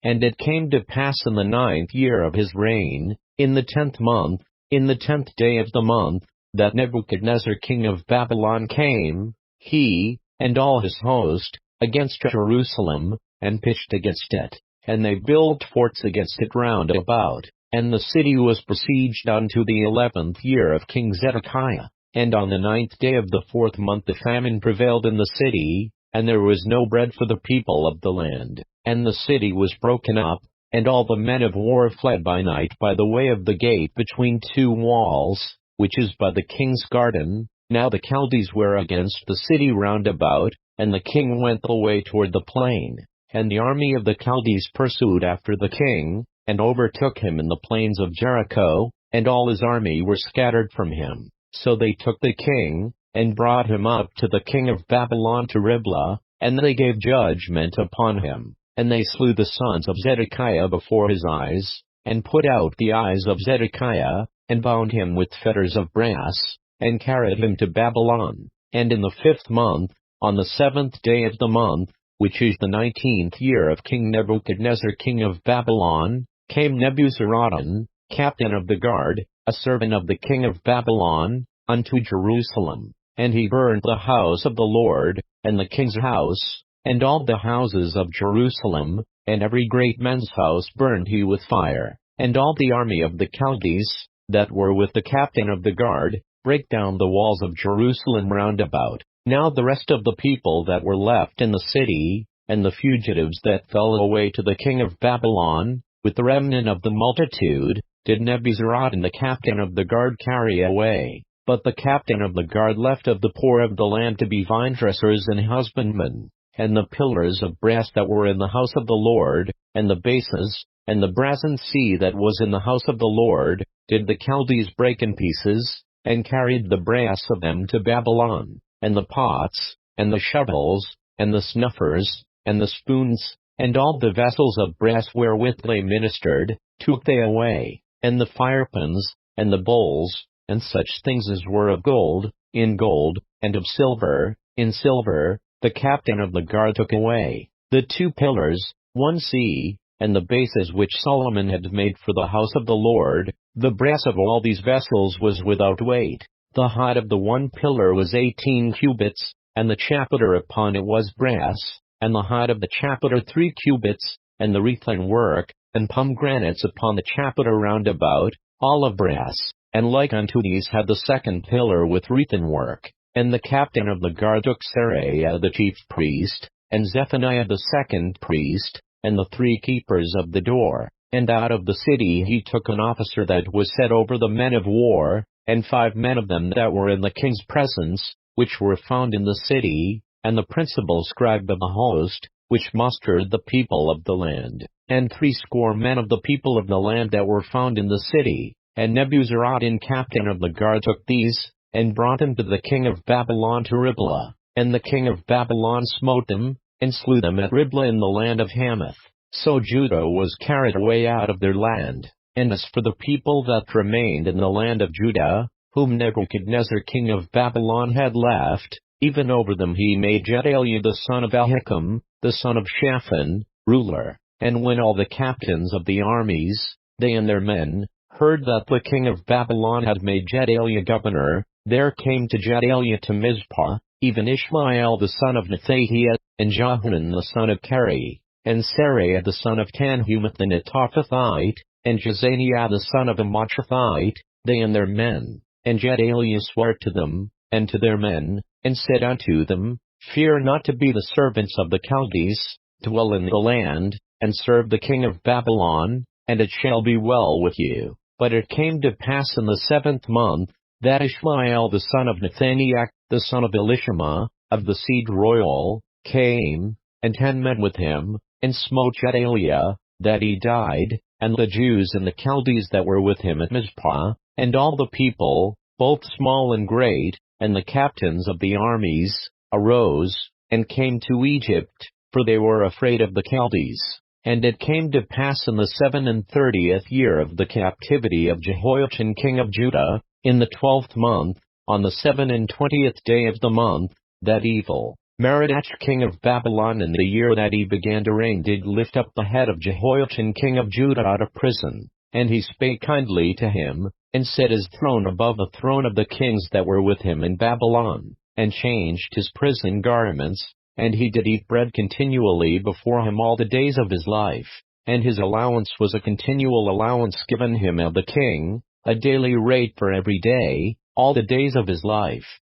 And it came to pass in the 9th year of his reign, in the 10th month, in the 10th day of the month, that Nebuchadnezzar king of Babylon came, he, and all his host, against Jerusalem, and pitched against it, and they built forts against it round about, and the city was besieged unto the 11th year of King Zedekiah. And on the 9th day of the 4th month the famine prevailed in the city, and there was no bread for the people of the land, and the city was broken up, and all the men of war fled by night by the way of the gate between two walls, which is by the king's garden. Now the Chaldees were against the city round about, and the king went away toward the plain, and the army of the Chaldees pursued after the king, and overtook him in the plains of Jericho, and all his army were scattered from him. So they took the king, and brought him up to the king of Babylon to Riblah, and they gave judgment upon him. And they slew the sons of Zedekiah before his eyes, and put out the eyes of Zedekiah, and bound him with fetters of brass, and carried him to Babylon. And in the 5th month, on the 7th day of the month, which is the 19th year of King Nebuchadnezzar king of Babylon, came Nebuzaradan, captain of the guard, a servant of the king of Babylon, unto Jerusalem. And he burned the house of the Lord, and the king's house, and all the houses of Jerusalem, and every great man's house burned he with fire. And all the army of the Chaldees, that were with the captain of the guard, brake down the walls of Jerusalem round about. Now the rest of the people that were left in the city, and the fugitives that fell away to the king of Babylon, with the remnant of the multitude, did Nebuzaradan the captain of the guard carry away. But the captain of the guard left of the poor of the land to be vine-dressers and husbandmen. And the pillars of brass that were in the house of the Lord, and the bases, and the brazen sea that was in the house of the Lord, did the Chaldees break in pieces, and carried the brass of them to Babylon, and the pots, and the shovels, and the snuffers, and the spoons, and all the vessels of brass wherewith they ministered, took they away, and the firepans, and the bowls, and such things as were of gold, in gold, and of silver, in silver, the captain of the guard took away. The 2 pillars, 1 sea, and the bases which Solomon had made for the house of the Lord, the brass of all these vessels was without weight. The height of the 1 pillar was 18 cubits, and the chapiter upon it was brass, and the height of the chapiter 3 cubits, and the wreathen work, and pomegranates upon the chapiter round about, all of brass. And like unto these had the 2nd pillar with wreathen work. And the captain of the guard took Seraiah the chief priest, and Zephaniah the 2nd priest, and the 3 keepers of the door. And out of the city he took an officer that was set over the men of war, and 5 men of them that were in the king's presence, which were found in the city, and the principal scribe of the host, which mustered the people of the land, and 60 men of the people of the land that were found in the city. And Nebuzaradan captain of the guard took these, and brought them to the king of Babylon to Riblah. And the king of Babylon smote them, and slew them at Riblah in the land of Hamath. So Judah was carried away out of their land. And as for the people that remained in the land of Judah, whom Nebuchadnezzar king of Babylon had left, even over them he made Gedaliah the son of Ahikam, the son of Shaphan, ruler. And when all the captains of the armies, they and their men, heard that the king of Babylon had made Gedaliah governor, there came to Gedaliah to Mizpah, even Ishmael the son of Nethahiah, and Johanan the son of Kari, and Seraiah the son of Tanhumeth the Netophathite, and Jezaniah the son of Amatrathite, they and their men. And Gedaliah swore to them, and to their men, and said unto them, Fear not to be the servants of the Chaldees, dwell in the land, and serve the king of Babylon, and it shall be well with you. But it came to pass in the 7th month, that Ishmael the son of Nethaniah, the son of Elishama, of the seed royal, came, and 10 men with him, and smote Gedaliah, that he died, and the Jews and the Chaldees that were with him at Mizpah, and all the people, both small and great, and the captains of the armies, arose, and came to Egypt, for they were afraid of the Chaldees. And it came to pass in the 37th year of the captivity of Jehoiachin king of Judah, in the 12th month, on the 27th day of the month, that evil Merodach king of Babylon in the year that he began to reign did lift up the head of Jehoiachin king of Judah out of prison, and he spake kindly to him, and set his throne above the throne of the kings that were with him in Babylon, and changed his prison garments, and he did eat bread continually before him all the days of his life, and his allowance was a continual allowance given him of the king, a daily rate for every day, all the days of his life.